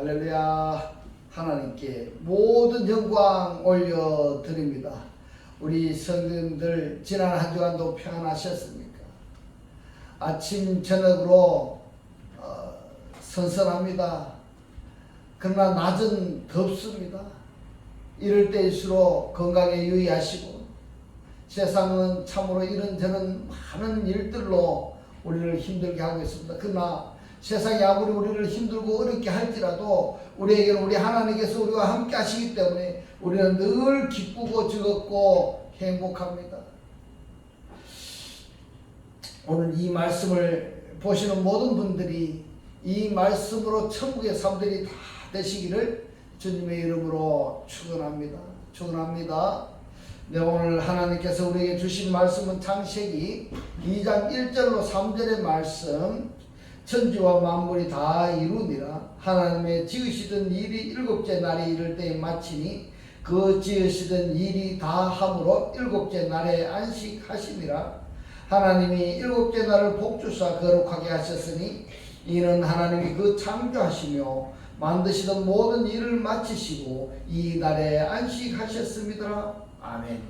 할렐루야. 하나님께 모든 영광 올려드립니다. 우리 성도님들 지난 한 주간도 평안하셨습니까? 아침 저녁으로 선선합니다. 그러나 낮은 덥습니다. 이럴 때일수록 건강에 유의하시고, 세상은 참으로 이런저런 많은 일들로 우리를 힘들게 하고 있습니다. 그러나 세상이 아무리 우리를 힘들고 어렵게 할지라도 우리에게는 우리 하나님께서 우리와 함께 하시기 때문에 우리는 늘 기쁘고 즐겁고 행복합니다. 오늘 이 말씀을 보시는 모든 분들이 이 말씀으로 천국의 삶들이 다 되시기를 주님의 이름으로 축원합니다. 축원합니다. 네, 오늘 하나님께서 우리에게 주신 말씀은 창세기 2장 1절로 3절의 말씀. 천지와 만물이 다 이루니라. 하나님의 지으시던 일이 일곱째 날이 이를 때에 마치니 그 지으시던 일이 다 함으로 일곱째 날에 안식하심이라. 하나님이 일곱째 날을 복주사 거룩하게 하셨으니 이는 하나님이 그 창조하시며 만드시던 모든 일을 마치시고 이 날에 안식하셨습니다. 아멘.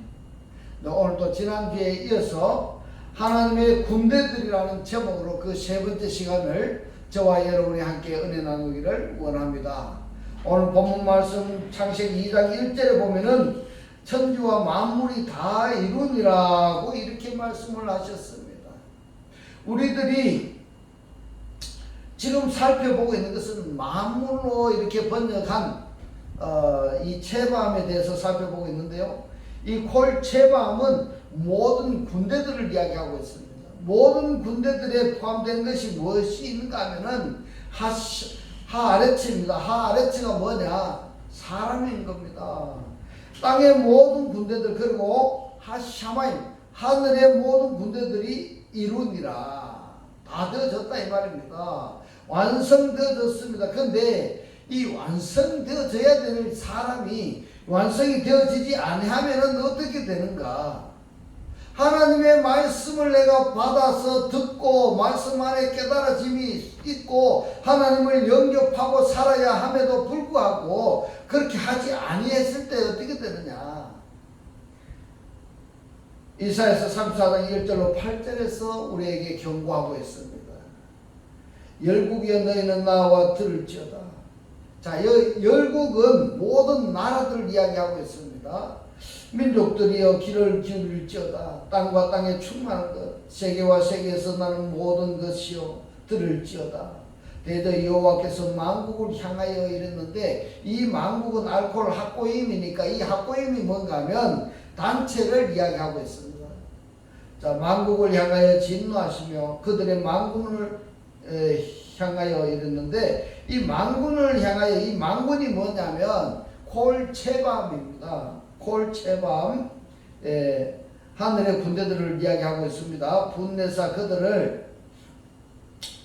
오늘도 지난주에 이어서 하나님의 군대들이라는 제목으로 그 세 번째 시간을 저와 여러분이 함께 은혜 나누기를 원합니다. 오늘 본문 말씀 창세기 2장 1절에 보면은 천지와 만물이 다 이루니라고 이렇게 말씀을 하셨습니다. 우리들이 지금 살펴보고 있는 것은 만물로 이렇게 번역한 이 체밤에 대해서 살펴보고 있는데요. 이 콜체밤은 모든 군대들을 이야기하고 있습니다. 모든 군대들에 포함된 것이 무엇이 있는가 하면은 하아레츠입니다. 하아레츠가 뭐냐? 사람인 겁니다. 땅의 모든 군대들, 그리고 하샤마임, 하늘의 모든 군대들이 이루니라. 다 되어졌다 이 말입니다. 완성되어졌습니다. 그런데 이 완성되어져야 되는 사람이 완성이 되어지지 아니하면은 어떻게 되는가? 하나님의 말씀을 내가 받아서 듣고 말씀 안에 깨달아짐이 있고 하나님을 영접하고 살아야 함에도 불구하고 그렇게 하지 아니했을 때 어떻게 되느냐? 이사야서 34장 1절로 8절에서 우리에게 경고하고 있습니다. 열국이여 너희는 나와 들을지어다. 자, 열국은 모든 나라들을 이야기하고 있습니다. 민족들이여 귀를 기울일지어다. 땅과 땅에 충만한 것, 세계와 세계에서 나는 모든 것이여 들을지어다. 대저 여호와께서 만국을 향하여 이랬는데 이 만국은 알코올 학고임이니까 이 학고임이 뭔가 하면 단체를 이야기하고 있습니다. 자, 만국을 향하여 진노하시며 그들의 만군을 향하여 이랬는데 이 만군을 향하여, 이 만군이 뭐냐면 콜체밤입니다. 콜체밤, 하늘의 군대들을 이야기하고 있습니다. 분내사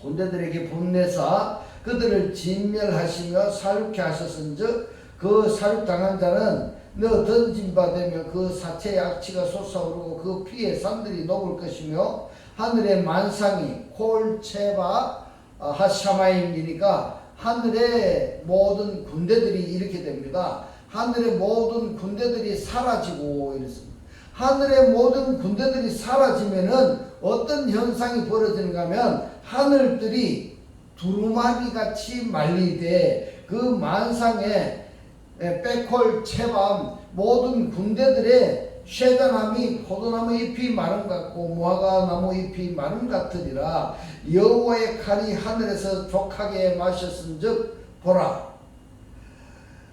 군대들에게 분내사 그들을 진멸하시며 사륙케 하셨은즉 그 사륙당한 자는 너 던진 바 되며 그 사체의 악취가 솟아오르고 그 피의 산들이 녹을 것이며 하늘의 만상이 콜체바 하샤마임이니까 하늘의 모든 군대들이 이렇게 됩니다. 하늘의 모든 군대들이 사라지고 이랬습니다. 하늘의 모든 군대들이 사라지면은 어떤 현상이 벌어지는가 하면 하늘들이 두루마리 같이 말리되 그 만상에 빼콜 체밤 모든 군대들의 쇠자나무 포도나무 잎이 마름 같고 무화과 나무 잎이 마름 같으리라. 여호와의 칼이 하늘에서 족하게 마셨은즉 보라,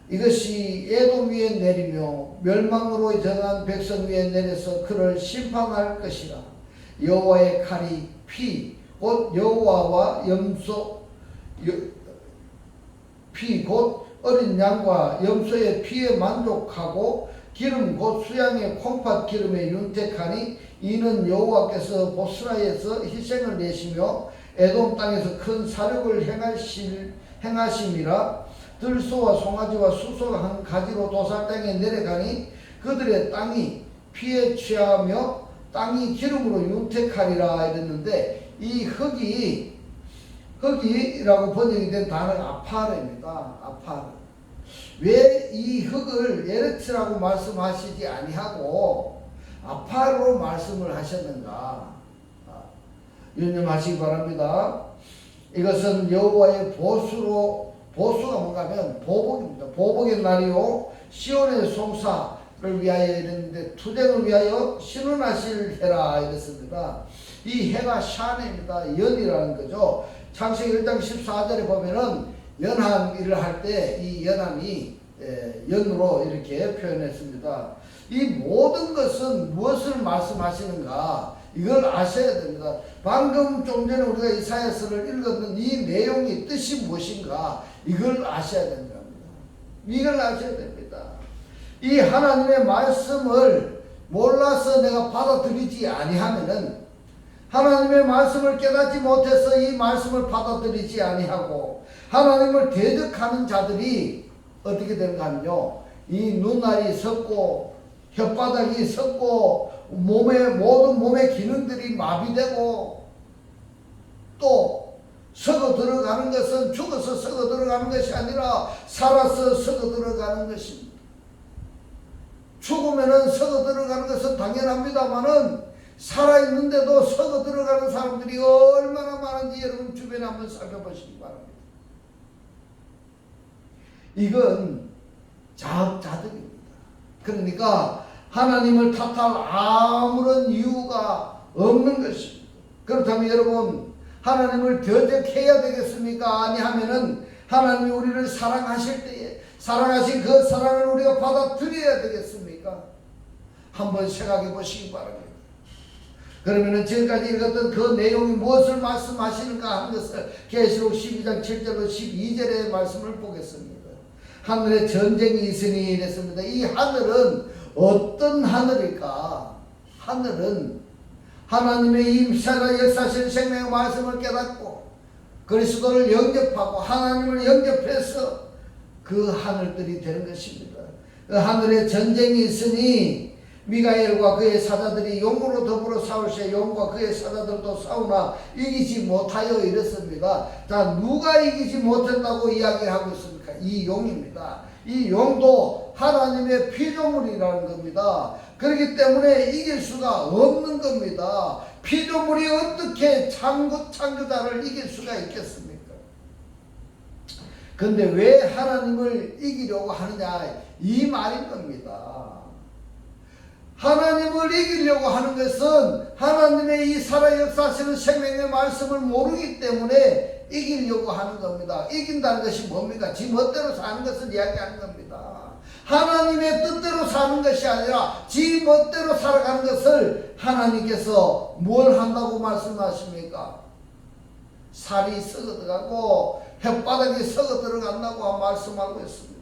이것이 에돔 위에 내리며 멸망으로 정한 백성 위에 내려서 그를 심판할 것이라. 여호와의 칼이 피 곧 여호와와 염소 피 곧 어린 양과 염소의 피에 만족하고 기름 곧 수양의 콩팥 기름에 윤택하니 이는 여호와께서 보스라에서 희생을 내시며 에돔 땅에서 큰 사륙을 행하심이라. 들소와 송아지와 수소가 한 가지로 도살 땅에 내려가니 그들의 땅이 피에 취하며 땅이 기름으로 윤택하리라 이랬는데 이 흙이 흙이라고 번역이 된 단어가 아파르입니다. 아파르. 왜 이 흙을 에르츠라고 말씀하시지 아니하고 아파르로 말씀을 하셨는가? 유념하시기 바랍니다. 이것은 여호와의 보수가 뭔가 하면 보복입니다. 보복의 날이요 시온의 송사를 위하여 이랬는데 투쟁을 위하여 신원하실 해라 이랬습니다. 이 해가 샤네입니다. 연이라는 거죠. 창세기 1장 14절에 보면은 연한 일을 할 때 이 연함이 연으로 이렇게 표현했습니다. 이 모든 것은 무엇을 말씀하시는가 이걸 아셔야 됩니다. 방금 좀 전에 우리가 이사야서를 읽었는 이 내용의 뜻이 무엇인가 이걸 아셔야 된답니다. 이걸 아셔야 됩니다. 이 하나님의 말씀을 몰라서 내가 받아들이지 아니하면은 하나님의 말씀을 깨닫지 못해서 이 말씀을 받아들이지 아니하고 하나님을 대적하는 자들이 어떻게 되는가 하면요 이 눈알이 섰고 혓바닥이 섰고 모든 몸의 기능들이 마비되고 또 썩어 들어가는 것은 죽어서 썩어 들어가는 것이 아니라 살아서 썩어 들어가는 것입니다. 죽으면은 썩어 들어가는 것은 당연합니다만은 살아있는데도 썩어 들어가는 사람들이 얼마나 많은지 여러분 주변에 한번 살펴보시기 바랍니다. 이건 자업자득입니다. 그러니까 하나님을 탓할 아무런 이유가 없는 것입니다. 그렇다면 여러분 하나님을 대적해야 되겠습니까? 아니하면은 하나님이 우리를 사랑하실 때에 사랑하신 그 사랑을 우리가 받아들여야 되겠습니까? 한번 생각해 보시기 바랍니다. 그러면은 지금까지 읽었던 그 내용이 무엇을 말씀하시는가 하는 것을 계시록 12장 7절로 12절의 말씀을 보겠습니다. 하늘에 전쟁이 있으니 이랬습니다. 이 하늘은 어떤 하늘일까? 하늘은 하나님의 임사가 역사하신 생명의 말씀을 깨닫고 그리스도를 영접하고 하나님을 영접해서 그 하늘들이 되는 것입니다. 그 하늘에 전쟁이 있으니 미가엘과 그의 사자들이 용으로 더불어 싸울세 용과 그의 사자들도 싸우나 이기지 못하여 이랬습니다. 자, 누가 이기지 못한다고 이야기하고 있습니까? 이 용입니다. 이 용도 하나님의 피조물이라는 겁니다. 그렇기 때문에 이길 수가 없는 겁니다. 피조물이 어떻게 창조자를 이길 수가 있겠습니까? 근데 왜 하나님을 이기려고 하느냐 이 말인 겁니다. 하나님을 이기려고 하는 것은 하나님의 이 살아 역사하시는 생명의 말씀을 모르기 때문에 이기려고 하는 겁니다. 이긴다는 것이 뭡니까? 지 멋대로 사는 것을 이야기하는 겁니다. 하나님의 뜻대로 사는 것이 아니라 지 멋대로 살아가는 것을 하나님께서 뭘 한다고 말씀하십니까? 살이 썩어 들어가고 혓바닥이 썩어 들어간다고 말씀하고 있습니다.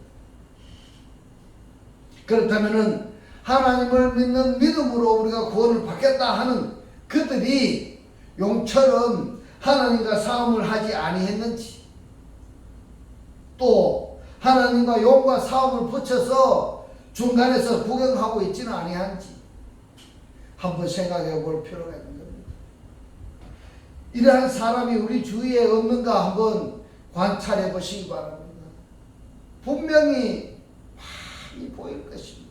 그렇다면은 하나님을 믿는 믿음으로 우리가 구원을 받겠다 하는 그들이 용처럼 하나님과 싸움을 하지 아니했는지 또 하나님과 용과 싸움을 붙여서 중간에서 구경하고 있지는 아니한지 한번 생각해 볼 필요가 있는 겁니다. 이러한 사람이 우리 주위에 없는가 한번 관찰해 보시기 바랍니다. 분명히 많이 보일 것입니다.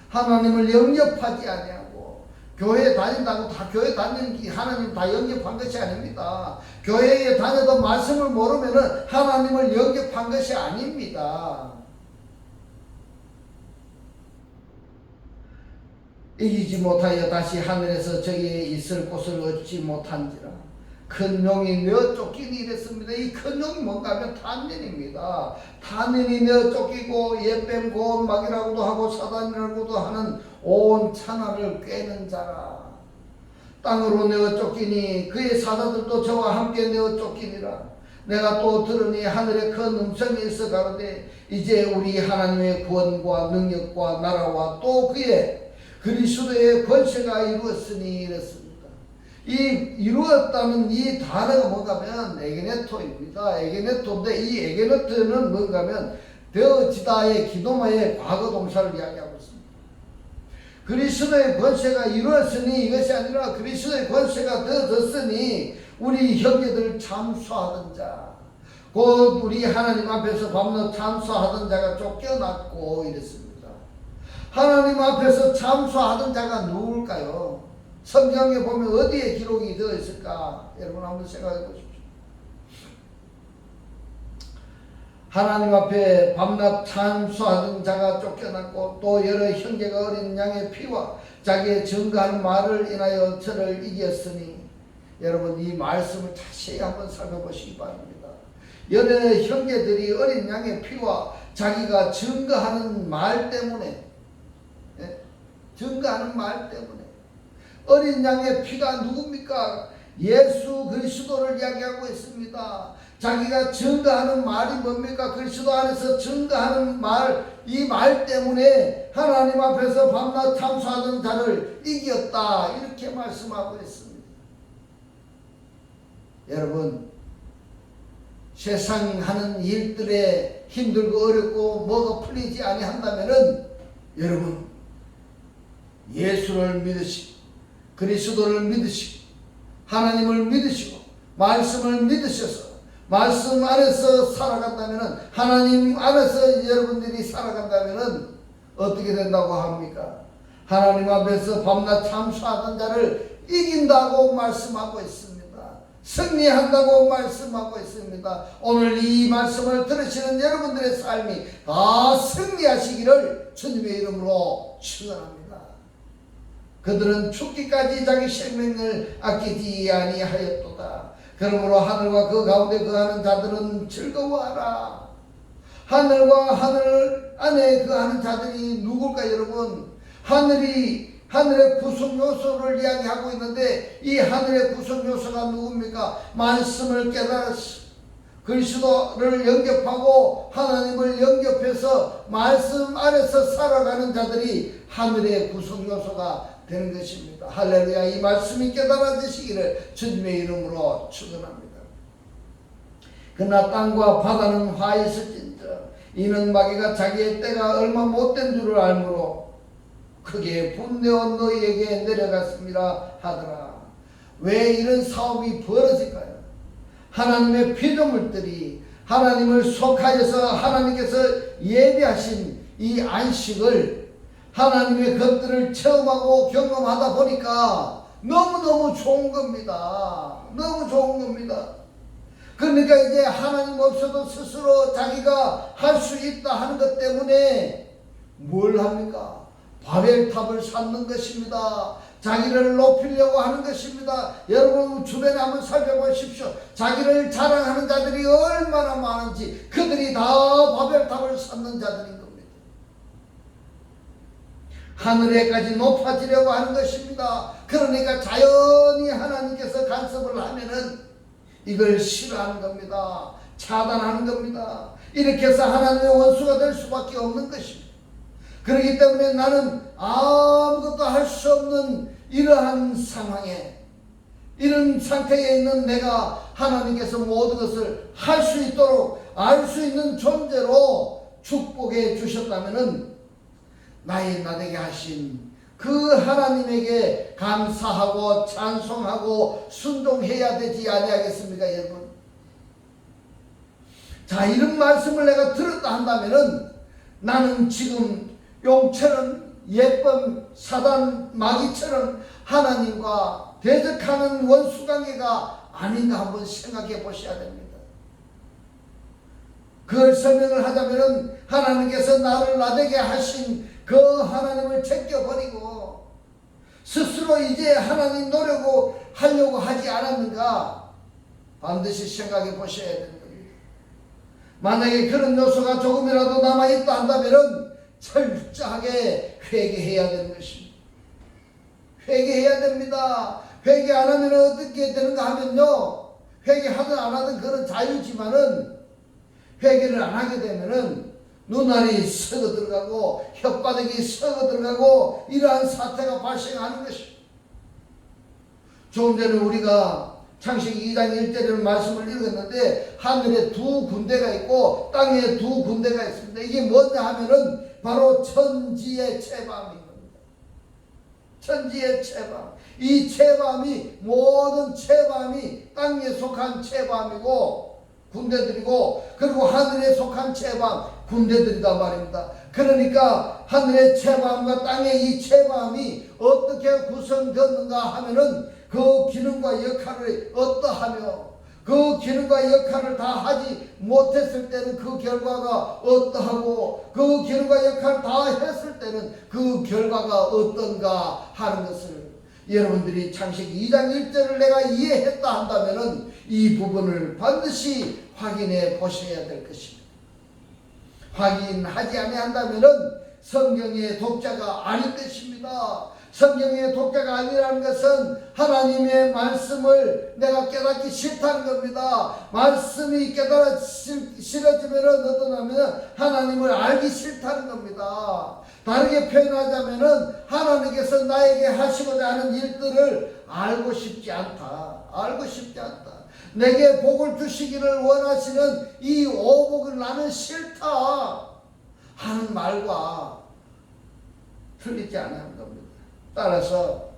하나님을 영접하지 아니하고 교회에 다닌다고 다 교회 다니는 게 하나님 다 영접한 것이 아닙니다. 교회에 다녀도 말씀을 모르면은 하나님을 영접한 것이 아닙니다. 이기지 못하여 다시 하늘에서 저기에 있을 곳을 얻지 못한지라 큰 용이 내어 쫓기니 이랬습니다. 이 큰 용이 뭔가 하면 탄년입니다. 탄년이 내어 쫓기고 옛뱀 고온막이라고도 하고 사단이라고도 하는 온 천하를 꿰는 자라. 땅으로 내어 쫓기니 그의 사자들도 저와 함께 내어 쫓기니라. 내가 또 들으니 하늘에 큰 음성이 있어 가로되 이제 우리 하나님의 구원과 능력과 나라와 또 그의 그리스도의 권세가 이루었으니 이랬습니다. 이 이루었다는 이 단어가 뭔가면 에게네토입니다. 에게네토인데 이 에게네토는 뭔가면 되어지다의 기도마의 과거 동사를 이야기하고 있습니다. 그리스도의 권세가 이루었으니 이것이 아니라 그리스도의 권세가 되어졌으니 우리 형제들 참수하던 자, 곧 우리 하나님 앞에서 밤낮 참수하던 자가 쫓겨났고 이랬습니다. 하나님 앞에서 참수하던 자가 누굴까요? 성경에 보면 어디에 기록이 되어 있을까? 여러분 한번 생각해 보십시오. 하나님 앞에 밤낮 참수하던 자가 쫓겨났고 또 여러 형제가 어린 양의 피와 자기의 증거한 말을 인하여 저를 이겼으니, 여러분 이 말씀을 자세히 한번 살펴보시기 바랍니다. 여러 형제들이 어린 양의 피와 자기가 증거하는 말 때문에, 증거하는 말 때문에, 어린 양의 피가 누굽니까? 예수 그리스도를 이야기하고 있습니다. 자기가 증거하는 말이 뭡니까? 그리스도 안에서 증거하는 말, 이 말 때문에 하나님 앞에서 밤낮 참수하던 자를 이겼다, 이렇게 말씀하고 있습니다. 여러분, 세상 하는 일들에 힘들고 어렵고 뭐가 풀리지 아니한다면은 여러분 예수를 믿으시고 그리스도를 믿으시고 하나님을 믿으시고 말씀을 믿으셔서 말씀 안에서 살아간다면은, 하나님 안에서 여러분들이 살아간다면은 어떻게 된다고 합니까? 하나님 앞에서 밤낮 참수하던 자를 이긴다고 말씀하고 있습니다. 승리한다고 말씀하고 있습니다. 오늘 이 말씀을 들으시는 여러분들의 삶이 다 승리하시기를 주님의 이름으로 축원합니다. 그들은 죽기까지 자기 생명을 아끼지 아니하였도다. 그러므로 하늘과 그 가운데 거하는 자들은 즐거워하라. 하늘과 하늘 안에 거하는 자들이 누굴까 여러분? 하늘의 구성 요소를 이야기하고 있는데 이 하늘의 구성 요소가 누굽니까? 말씀을 깨달았어. 그리스도를 영접하고 하나님을 영접해서 말씀 안에서 살아가는 자들이 하늘의 구성 요소가 되는 것입니다. 할렐루야. 이 말씀이 깨달아지시기를 주님의 이름으로 축원합니다. 그러나 땅과 바다는 화 있을진저 이는 마귀가 자기의 때가 얼마 못된 줄을 알므로 크게 분내어 너희에게 내려갔습니다 하더라. 왜 이런 사업이 벌어질까요? 하나님의 피조물들이 하나님을 속하여서 하나님께서 예비하신 이 안식을 하나님의 것들을 체험하고 경험하다 보니까 너무너무 좋은 겁니다. 너무 좋은 겁니다. 그러니까 이제 하나님 없어도 스스로 자기가 할 수 있다 하는 것 때문에 뭘 합니까? 바벨탑을 쌓는 것입니다. 자기를 높이려고 하는 것입니다. 여러분 주변에 한번 살펴보십시오. 자기를 자랑하는 자들이 얼마나 많은지. 그들이 다 바벨탑을 쌓는 자들인 겁니다. 하늘에까지 높아지려고 하는 것입니다. 그러니까 자연히 하나님께서 간섭을 하면은 이걸 싫어하는 겁니다. 차단하는 겁니다. 이렇게 해서 하나님의 원수가 될 수밖에 없는 것입니다. 그렇기 때문에 나는 아무것도 할 수 없는 이러한 상황에, 이런 상태에 있는 내가 하나님께서 모든 것을 할 수 있도록 알 수 있는 존재로 축복해 주셨다면은 나의 나되게 하신 그 하나님에게 감사하고 찬송하고 순종해야 되지 아니하겠습니까 여러분? 자, 이런 말씀을 내가 들었다 한다면은 나는 지금 용처럼 예쁜 사단 마귀처럼 하나님과 대적하는 원수관계가 아닌가 한번 생각해 보셔야 됩니다. 그걸 설명을 하자면은 하나님께서 나를 나되게 하신 그 하나님을 제껴버리고 스스로 이제 하나님 노력하려고 하지 않았는가 반드시 생각해 보셔야 되는 겁니다. 만약에 그런 요소가 조금이라도 남아있다 한다면 철저하게 회개해야 되는 것입니다. 회개해야 됩니다. 회개 안 하면 어떻게 되는가 하면요, 회개하든 안 하든 그런 자유지만은 회개를 안 하게 되면은 눈알이 썩어 들어가고 혓바닥이 썩어 들어가고 이러한 사태가 발생하는 것입니다. 조금 전에 우리가 창세기 2장 1절의 말씀을 읽었는데 하늘에 두 군대가 있고 땅에 두 군대가 있습니다. 이게 뭐냐 하면은 바로 천지의 제방인 겁니다. 천지의 채밤. 이 채밤이 모든 채밤이 땅에 속한 채밤이고 군대들이고, 그리고 하늘에 속한 채밤 군대들이다 말입니다. 그러니까 하늘의 채밤과 땅의 이 채밤이 어떻게 구성되는가 하면은 그 기능과 역할을 어떠하며, 그 기능과 역할을 다 하지 못했을 때는 그 결과가 어떠하고, 그 기능과 역할을 다 했을 때는 그 결과가 어떤가 하는 것을 여러분들이 창세기 2장 1절을 내가 이해했다 한다면은 이 부분을 반드시 확인해 보셔야 될 것입니다. 확인하지 아니한다면은 성경의 독자가 아닌 것입니다. 성경의 독자가 아니라는 것은 하나님의 말씀을 내가 깨닫기 싫다는 겁니다. 말씀이 싫어지면 어떠냐면 하나님을 알기 싫다는 겁니다. 다르게 표현하자면은 하나님께서 나에게 하시고자 하는 일들을 알고 싶지 않다. 알고 싶지 않다. 내게 복을 주시기를 원하시는 이 오복을 나는 싫다 하는 말과 틀리지 않은 겁니다. 따라서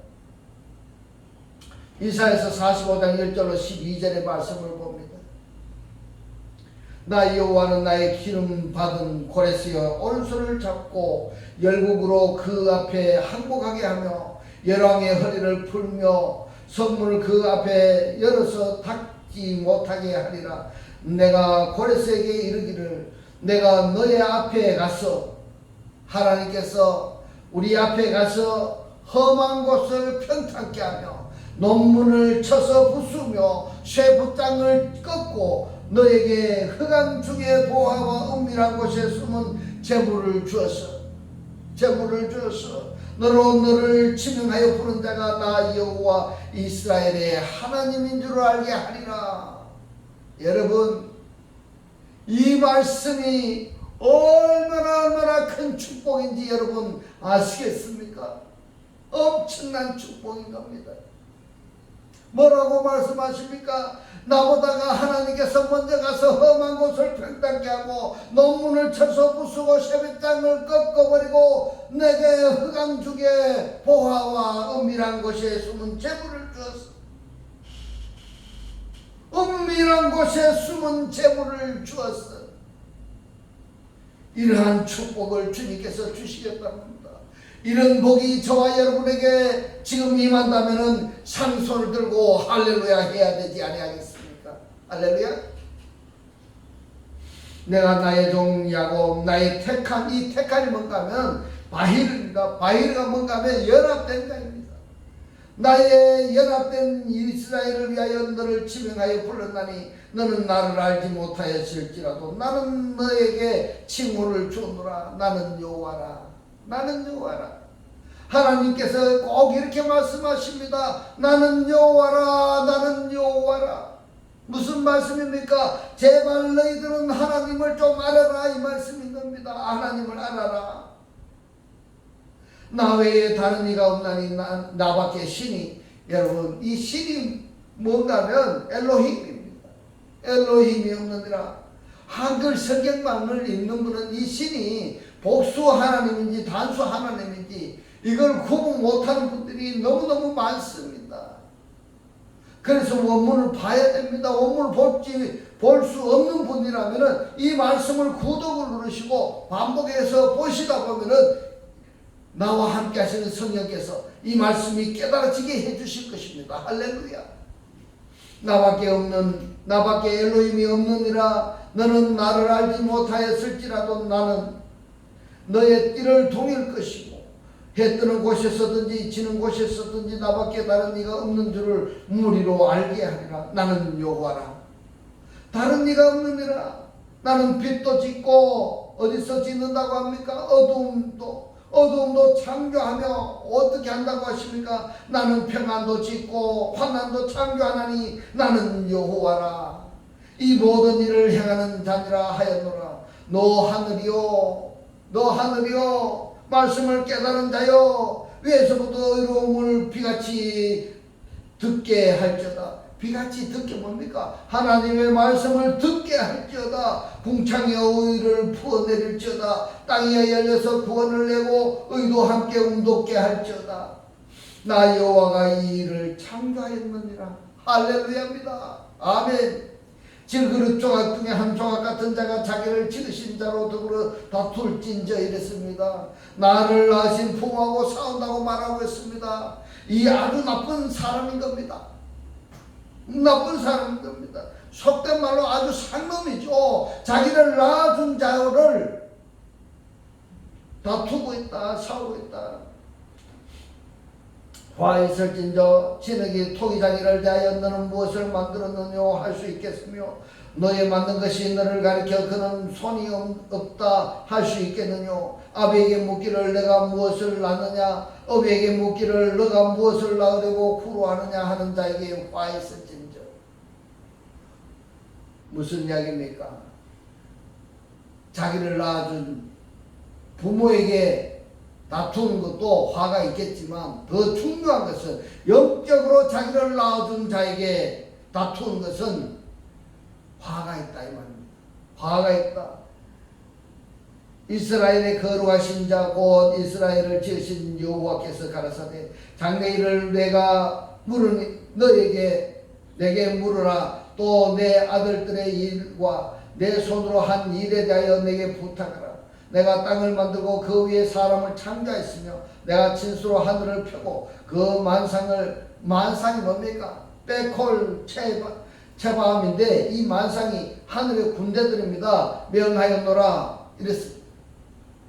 이사야서 45장 1절로 12절의 말씀을 봅니다. 나 여호와는 나의 기름 받은 고레스여 오른손을 잡고 열국으로 그 앞에 항복하게 하며 열왕의 허리를 풀며 성문을 그 앞에 열어서 닫지 못하게 하리라. 내가 고레스에게 이르기를 내가 너의 앞에 가서, 하나님께서 우리 앞에 가서 험한 곳을 평탄케 하며 논문을 쳐서 부수며 쇠붙장을 꺾고 너에게 흑암 중에 보화와 은밀한 곳에 숨은 재물을 주었어. 너로 너를 지명하여 부른 자가 나 여호와 이스라엘의 하나님인 줄 알게 하리라. 여러분, 이 말씀이 얼마나 큰 축복인지 여러분 아시겠습니까? 엄청난 축복인 겁니다. 뭐라고 말씀하십니까? 나보다가 하나님께서 먼저 가서 험한 곳을 평탄케 하고 논문을 쳐서 부수고 쇠붙장을 꺾어버리고 내게 흑암 중에 보화와 은밀한 곳에 숨은 재물을 주었어. 은밀한 곳에 숨은 재물을 주었어. 이러한 축복을 주님께서 주시겠다는 겁니다. 이런 복이 저와 여러분에게 지금 임한다면은 상손을 들고 할렐루야 해야 되지 아니하겠습니까? 할렐루야. 내가 나의 종 야곱, 나의 택한, 이 택한이 뭔가 하면 바히르입니다. 바히르가 뭔가 하면 연합된 자입니다. 나의 연합된 이스라엘을 위하여 너를 지명하여 불렀나니 너는 나를 알지 못하였을지라도 나는 너에게 칭호를 주노라. 나는 여호와라. 하나님께서 꼭 이렇게 말씀하십니다. 나는 여호와라. 무슨 말씀입니까? 제발 너희들은 하나님을 좀 알아라 이 말씀인 겁니다. 하나님을 알아라. 나 외에 다른 이가 없나니 나밖에 신이, 여러분 이 신이 뭔가면 엘로힘입니다. 엘로힘이 없느니라. 한글 성경만을 읽는 분은 이 신이 복수 하나님인지 단수 하나님인지 이걸 구분 못하는 분들이 너무너무 많습니다. 그래서 원문을 봐야 됩니다. 원문을 볼 수 없는 분이라면 이 말씀을 구독을 누르시고 반복해서 보시다 보면은 나와 함께 하시는 성령께서 이 말씀이 깨달아지게 해주실 것입니다. 할렐루야. 나밖에 엘로힘이 없느니라. 너는 나를 알지 못하였을지라도 나는 너의 띠를 동일 것이고 해 뜨는 곳에서든지 지는 곳에서든지 나밖에 다른 이가 없는 줄을 무리로 알게 하리라. 나는 여호와라. 다른 이가 없느니라. 나는 빛도 짓고 어디서 짓는다고 합니까? 어두움도 창조하며 어떻게 한다고 하십니까? 나는 평안도 짓고 환난도 창조하나니 나는 여호와라. 이 모든 일을 행하는 자니라 하였노라. 너 하늘이요 말씀을 깨달은 자요 위에서부터 의로움을 비같이 듣게 할지어다. 비같이 듣게 뭡니까? 하나님의 말씀을 듣게 할지어다. 궁창에 의를 부어내릴지어다. 땅이 열려서 구원을 내고 의도 함께 움돋게 할지어다. 나 여호와가 이 일을 창조하였느니라. 할렐루야입니다. 아멘. 질그릇 조각 중에 한 조각 같은 자가 자기를 지으신 자로 더불어 다툴진저 이랬습니다. 나를 낳으신 부모하고 싸운다고 말하고 있습니다. 이 아주 나쁜 사람인 겁니다. 나쁜 사람인 겁니다. 속된 말로 아주 상놈이죠. 자기를 낳아준 자를 다투고 있다, 싸우고 있다. 화 있을진저 진흙이 토기장이를 대하여 너는 무엇을 만들었느냐 할 수 있겠으며 너의 만든 것이 너를 가리켜 그는 손이 없다 할 수 있겠느냐. 아비에게 묻기를 내가 무엇을 낳느냐 어비에게 묻기를 너가 무엇을 낳으려고 구로하느냐 하는 자에게 화 있을진저. 무슨 이야기입니까? 자기를 낳아준 부모에게 다투는 것도 화가 있겠지만 더 중요한 것은 영적으로 자기를 낳아준 자에게 다투는 것은 화가 있다 이 말입니다. 화가 있다. 이스라엘의 거룩하신 자 곧 이스라엘을 지으신 여호와께서 가라사대 장래일을 내가 물으니 너에게 내게 물으라. 또 내 아들들의 일과 내 손으로 한 일에 대하여 내게 부탁하라. 내가 땅을 만들고 그 위에 사람을 창조했으며 내가 진수로 하늘을 펴고 그 만상이 뭡니까? 빼콜 체바함인데 이 만상이 하늘의 군대들입니다. 명하였노라 이랬습니다.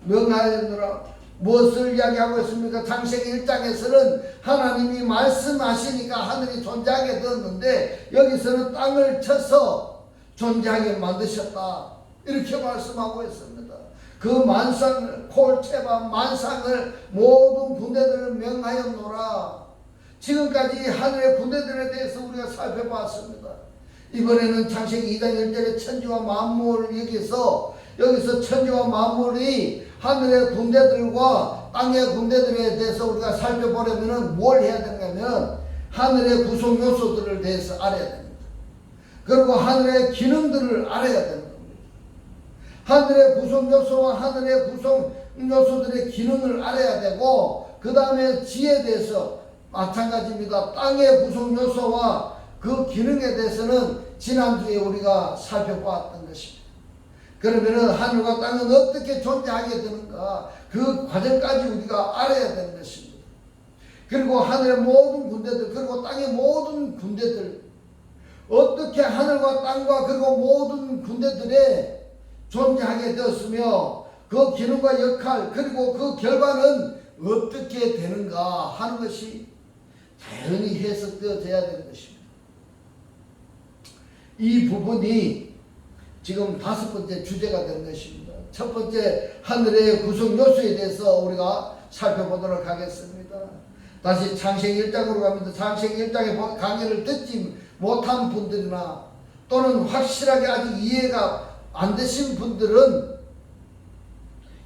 명하였노라. 무엇을 이야기하고 있습니까? 창세기 1장에서는 하나님이 말씀하시니까 하늘이 존재하게 되었는데 여기서는 땅을 쳐서 존재하게 만드셨다 이렇게 말씀하고 있습니다. 그 만상을 콜체바 만상을 모든 군대들을 명하였노라. 지금까지 하늘의 군대들에 대해서 우리가 살펴봤습니다. 이번에는 창세기 2장 1절에 천지와 만물 여기서 천지와 만물이 하늘의 군대들과 땅의 군대들에 대해서 우리가 살펴보려면 뭘 해야 되냐면 하늘의 구성 요소들을 대해서 알아야 됩니다. 그리고 하늘의 기능들을 알아야 됩니다. 하늘의 구성 요소와 하늘의 구성 요소들의 기능을 알아야 되고 그 다음에 지에 대해서 마찬가지입니다. 땅의 구성 요소와 그 기능에 대해서는 지난주에 우리가 살펴보았던 것입니다. 그러면 하늘과 땅은 어떻게 존재하게 되는가 그 과정까지 우리가 알아야 되는 것입니다. 그리고 하늘의 모든 군대들 그리고 땅의 모든 군대들 어떻게 하늘과 땅과 그리고 모든 군대들에 존재하게 되었으며 그 기능과 역할 그리고 그 결과는 어떻게 되는가 하는 것이 자연히 해석되어져야 되는 것입니다. 이 부분이 지금 5번째 주제가 되는 것입니다. 첫 번째 하늘의 구성 요소에 대해서 우리가 살펴보도록 하겠습니다. 다시 창세기 1장으로 갑니다. 창세기 1장의 강의를 듣지 못한 분들이나 또는 확실하게 아직 이해가 안 되신 분들은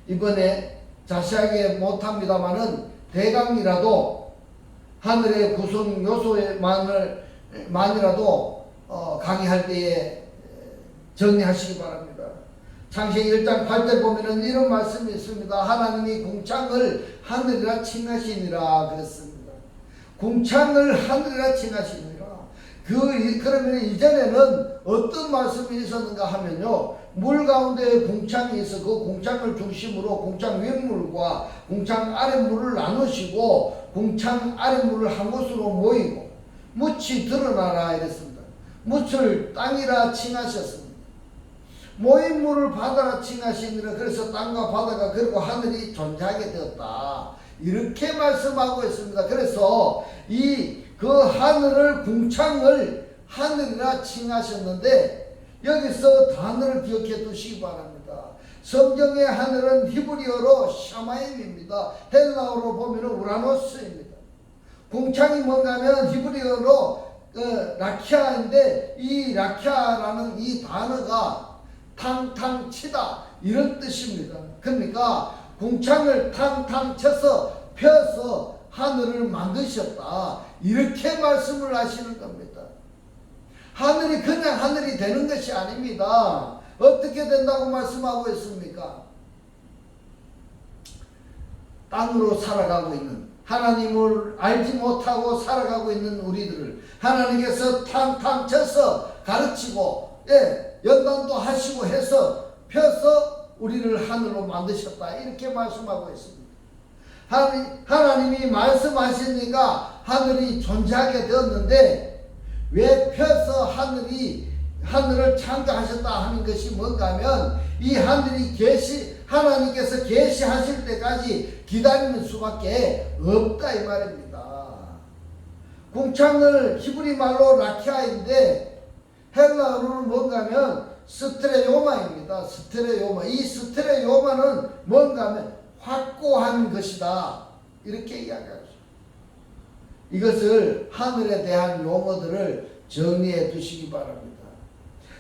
이번에 자세하게 못합니다만은 대강이라도 하늘의 구성 요소만이라도 강의할 때에 정리하시기 바랍니다. 창세기 1장 8절 보면은 이런 말씀이 있습니다. 하나님이 궁창을 하늘이라 칭하시니라 그랬습니다. 궁창을 하늘이라 칭하시니라. 그러면 이전에는 어떤 말씀이 있었는가 하면요. 물 가운데 궁창이 있어 그 궁창을 중심으로 궁창 윗물과 궁창 아랫물을 나누시고 궁창 아랫물을 한 곳으로 모이고 묻이 드러나라 이랬습니다. 묻을 땅이라 칭하셨습니다. 모인 물을 바다라 칭하시니라. 그래서 땅과 바다가 그리고 하늘이 존재하게 되었다 이렇게 말씀하고 있습니다. 그래서 그 하늘을 궁창을 하늘이라 칭하셨는데 여기서 단어를 기억해 두시기 바랍니다. 성경의 하늘은 히브리어로 샤마임입니다. 헬라어로 보면 우라노스입니다. 궁창이 뭔가 하면 히브리어로 라키아인데 이 라키아라는 이 단어가 탕탕 치다 이런 뜻입니다. 그러니까 궁창을 탕탕 쳐서 펴서 하늘을 만드셨다 이렇게 말씀을 하시는 겁니다. 하늘이 그냥 하늘이 되는 것이 아닙니다. 어떻게 된다고 말씀하고 있습니까? 땅으로 살아가고 있는 하나님을 알지 못하고 살아가고 있는 우리들을 하나님께서 탕탕 쳐서 가르치고 연단도 하시고 해서 펴서 우리를 하늘로 만드셨다 이렇게 말씀하고 있습니다. 하나님이 말씀하시니까 하늘이 존재하게 되었는데 왜 펴서 하늘을 창조하셨다 하는 것이 뭔가 하면 이 하늘이 하나님께서 계시하실 때까지 기다리는 수밖에 없다 이 말입니다. 궁창을 히브리 말로 라키아인데 헬라어로는 뭔가 하면 스테레요마입니다. 스테레요마. 이 스테레요마는 뭔가 하면 확고한 것이다 이렇게 이야기하죠. 이것을 하늘에 대한 용어들을 정리해 두시기 바랍니다.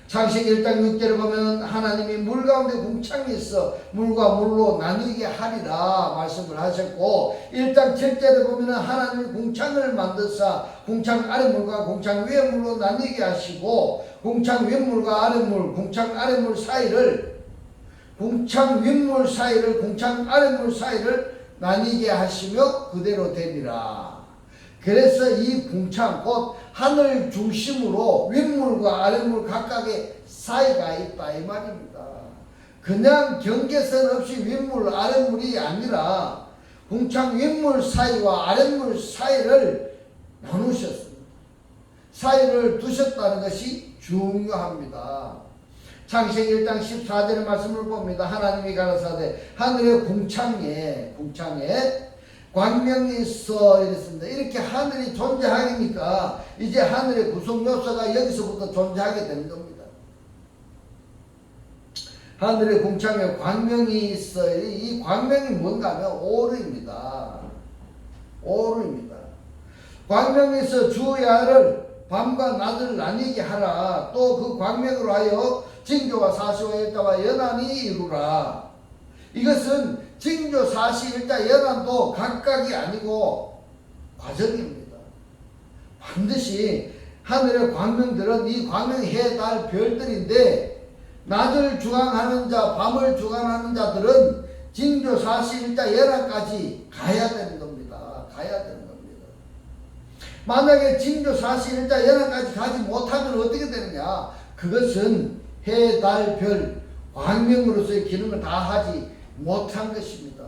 창세기 1장 6절에 보면 하나님이 물 가운데 궁창이 있어 물과 물로 나뉘게 하리라 말씀을 하셨고 1장 7절에 보면 하나님이 궁창을 만드사 궁창 아랫물과 궁창 위에물로 나뉘게 하시고 궁창 윗물과 아랫물 궁창 아랫물 사이를 궁창 윗물 사이를 궁창 아랫물 사이를 나뉘게 하시며 그대로 되리라. 그래서 이 궁창 곧 하늘 중심으로 윗물과 아랫물 각각의 사이가 있다 이 말입니다. 그냥 경계선 없이 윗물 아랫물이 아니라 궁창 윗물 사이와 아랫물 사이를 나누셨습니다. 사이를 두셨다는 것이 중요합니다. 창세기 1장 14절의 말씀을 봅니다. 하나님이 가라사대 하늘의 궁창에 광명이 있어 이랬습니다. 이렇게 하늘이 존재하니까 이제 하늘의 구성 요소가 여기서부터 존재하게 되는 겁니다. 하늘의 궁창에 광명이 있어. 이 광명이 뭔가 하면 오르입니다. 오르입니다. 광명이 있어 주야를 밤과 낮을 나뉘게 하라. 또 그 광명으로 하여 징조와 사시와 일자와 연한이 이루라. 이것은 징조, 사시, 일자, 연한도 각각이 아니고 과정입니다. 반드시 하늘의 광명들은 이 광명이 해, 달, 별들인데 낮을 주관하는 자, 밤을 주관하는 자들은 징조, 사시, 일자, 연한까지 가야 되는 겁니다. 가야 되는 겁니다. 만약에 징조, 사시, 일자, 연한까지 가지 못하면 어떻게 되느냐? 그것은 해, 달, 별, 광명으로서의 기능을 다 하지 못한 것입니다.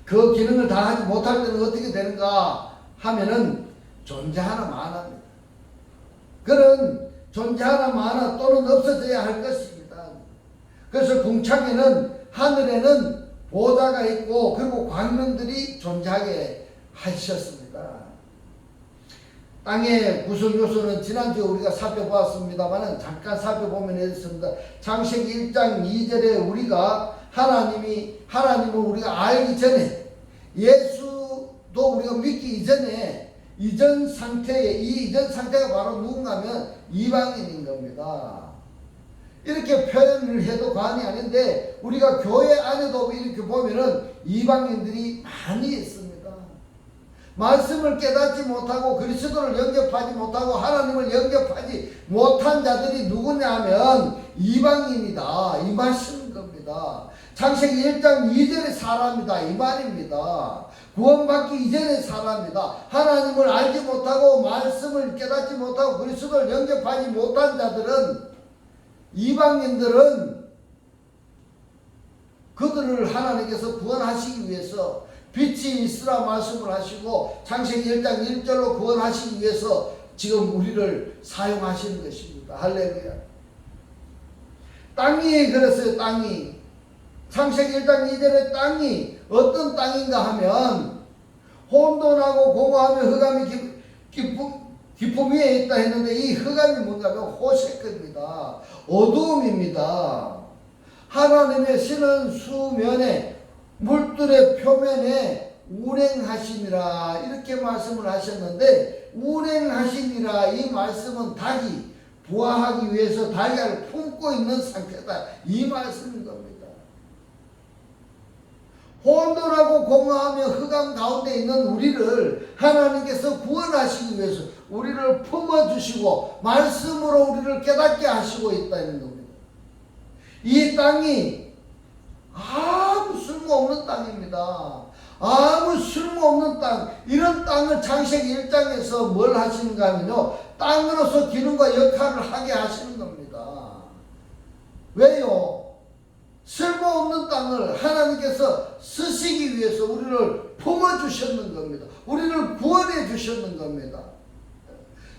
그 기능을 다 하지 못할 때는 어떻게 되는가 하면은 존재하나 마나입니다. 그런 존재하나 마나 또는 없어져야 할 것입니다. 그래서 궁창에는 하늘에는 보좌가 있고 그리고 광명들이 존재하게 하셨습니다. 땅의 구성 요소는 지난주에 우리가 살펴보았습니다만 잠깐 살펴보면 이렇습니다. 창세기 1장 2절에 우리가 하나님을 우리가 알기 전에 예수도 우리가 믿기 이전에 이전 상태가 바로 누군가 하면 이방인인 겁니다. 이렇게 표현을 해도 과언이 아닌데 우리가 교회 안에도 이렇게 보면은 이방인들이 많이 있습니다. 말씀을 깨닫지 못하고 그리스도를 영접하지 못하고 하나님을 영접하지 못한 자들이 누구냐 하면 이방인이다 이 말씀인 겁니다. 창세기 1장 2절의 사람이다 이 말입니다. 구원받기 이전의 사람이다. 하나님을 알지 못하고 말씀을 깨닫지 못하고 그리스도를 영접하지 못한 자들은 이방인들은 그들을 하나님께서 구원하시기 위해서 빛이 있으라 말씀을 하시고 창세기 1장 1절로 구원하시기 위해서 지금 우리를 사용하시는 것입니다. 할렐루야. 땅이 그랬어요. 땅이 창세기 1장 2절의 땅이 어떤 땅인가 하면 혼돈하고 공허하며 흑암이 깊음 위에 있다 했는데 이 흑암이 뭔가 하면 호세크입니다. 어두움입니다. 하나님의 신은 수면에 물들의 표면에 운행하시니라 이렇게 말씀을 하셨는데 운행하시니라 이 말씀은 닭이 부화하기 위해서 달걀을 품고 있는 상태다 이 말씀인 겁니다. 혼돈하고 공허하며 흑암 가운데 있는 우리를 하나님께서 구원하시기 위해서 우리를 품어주시고 말씀으로 우리를 깨닫게 하시고 있다는 겁니다. 이 땅이 아무 쓸모없는 땅입니다. 아무 쓸모없는 땅, 이런 땅을 창세기 1장에서 뭘 하시는가 하면요, 땅으로서 기능과 역할을 하게 하시는 겁니다. 왜요? 쓸모없는 땅을 하나님께서 쓰시기 위해서 우리를 품어주셨는 겁니다. 우리를 구원해 주셨는 겁니다.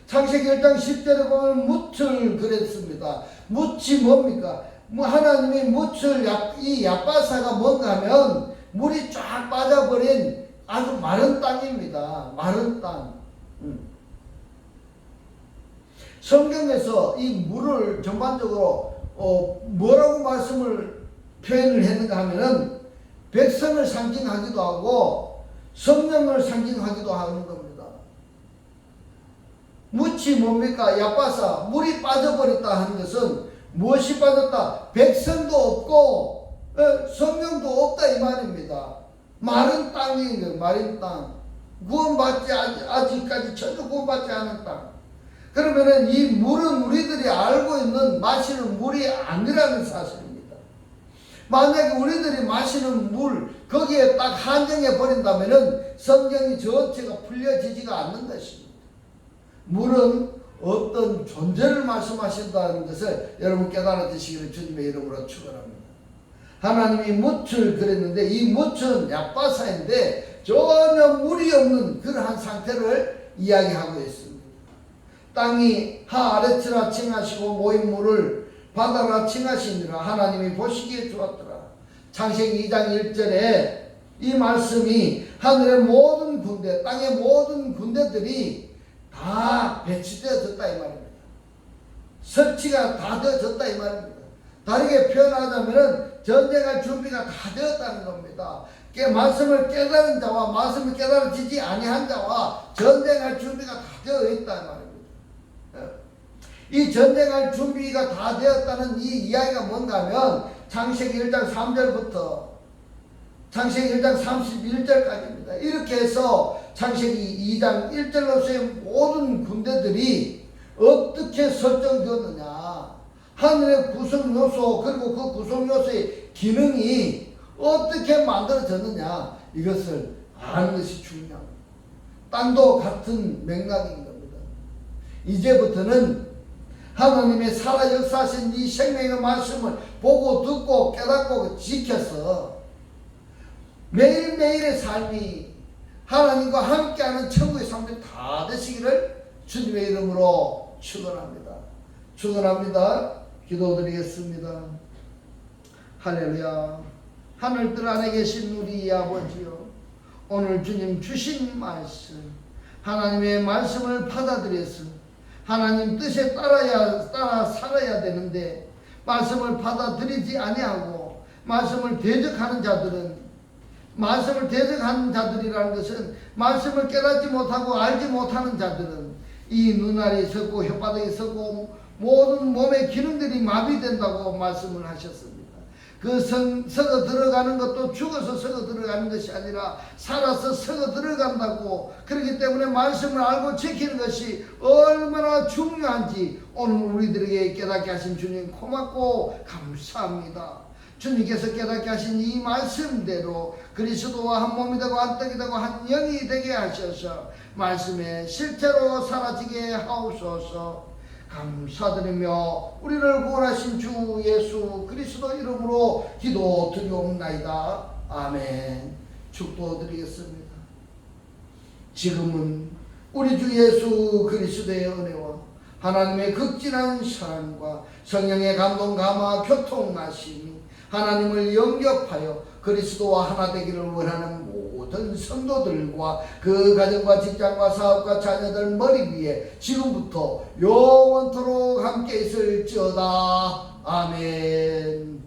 창세기 1장 10절에 보면 뭇을 그랬습니다. 뭇이 뭡니까? 하나님이 뭇을, 이 얕바사가 뭔가 하면 물이 쫙 빠져버린 아주 마른 땅입니다. 마른 땅. 성경에서 이 물을 전반적으로 뭐라고 말씀을 표현을 했는가 하면은 백성을 상징하기도 하고 성령을 상징하기도 하는 겁니다. 묻이 뭡니까? 얕바사, 물이 빠져버렸다 하는 것은 무엇이 빠졌다? 백성도 없고 성령도 없다 이 말입니다. 마른 땅인 거예요. 마른 땅. 구원받지 아직까지 전혀 구원받지 않은 땅. 그러면은 이 물은 우리들이 알고 있는 마시는 물이 아니라는 사실입니다. 만약에 우리들이 마시는 물 거기에 딱 한정해 버린다면은 성경이 전체가 풀려지지가 않는 것입니다. 물은 어떤 존재를 말씀하신다는 것을 여러분 깨달아 주시기를 주님의 이름으로 축원합니다. 하나님이 뭇을 그랬는데 이 뭇은 얕바사인데 전혀 물이 없는 그러한 상태를 이야기하고 있습니다. 땅이 하 아래치라 칭하시고 모인 물을 바다라 칭하시니라 하나님이 보시기에 좋았더라. 창세기 2장 1절에 이 말씀이 하늘의 모든 군대, 땅의 모든 군대들이 다 배치되어졌다 이 말입니다. 설치가 다 되어졌다 이 말입니다. 다르게 표현하자면 전쟁할 준비가 다 되었다는 겁니다. 말씀을 깨달은 자와 말씀을 깨달아지지 아니한 자와 전쟁할 준비가 다 되어 있다 이 말입니다. 이 전쟁할 준비가 다 되었다는 이 이야기가 뭔가 하면 창세기 1장 3절부터 창세기 1장 31절까지입니다. 이렇게 해서 창세기 2장 1절로서의 모든 군대들이 어떻게 설정되었느냐, 하늘의 구성 요소 그리고 그 구성 요소의 기능이 어떻게 만들어졌느냐, 이것을 아는 것이 중요합니다. 땅도 같은 맥락인 겁니다. 이제부터는 하나님의 살아 역사하신 이 생명의 말씀을 보고 듣고 깨닫고 지켜서 매일매일의 삶이 하나님과 함께하는 천국의 삶들이 다 되시기를 주님의 이름으로 축원합니다. 축원합니다. 기도드리겠습니다. 할렐루야. 하늘들 안에 계신 우리 아버지요, 오늘 주님 주신 말씀, 하나님의 말씀을 받아들여서 하나님 뜻에 따라 살아야 되는데 말씀을 받아들이지 아니하고 말씀을 대적하는 자들은, 말씀을 대적하는 자들이라는 것은 말씀을 깨닫지 못하고 알지 못하는 자들은 이 눈알이 섰고 혓바닥이 섰고 모든 몸의 기능들이 마비된다고 말씀을 하셨습니다. 그 썩어 들어가는 것도 죽어서 썩어 들어가는 것이 아니라 살아서 썩어 들어간다고, 그렇기 때문에 말씀을 알고 지키는 것이 얼마나 중요한지 오늘 우리들에게 깨닫게 하신 주님 고맙고 감사합니다. 주님께서 깨닫게 하신 이 말씀대로 그리스도와 한 몸이 되고 한 떡이 되고 한 영이 되게 하셔서 말씀에 실제로 사라지게 하옵소서. 감사드리며 우리를 구원하신 주 예수 그리스도 이름으로 기도드리옵나이다. 아멘. 축도드리겠습니다. 지금은 우리 주 예수 그리스도의 은혜와 하나님의 극진한 사랑과 성령의 감동 감화 교통하심이 하나님을 영접하여 그리스도와 하나 되기를 원하는 모든 성도들과 그 가정과 직장과 사업과 자녀들 머리 위에 지금부터 영원토록 함께 있을지어다. 아멘.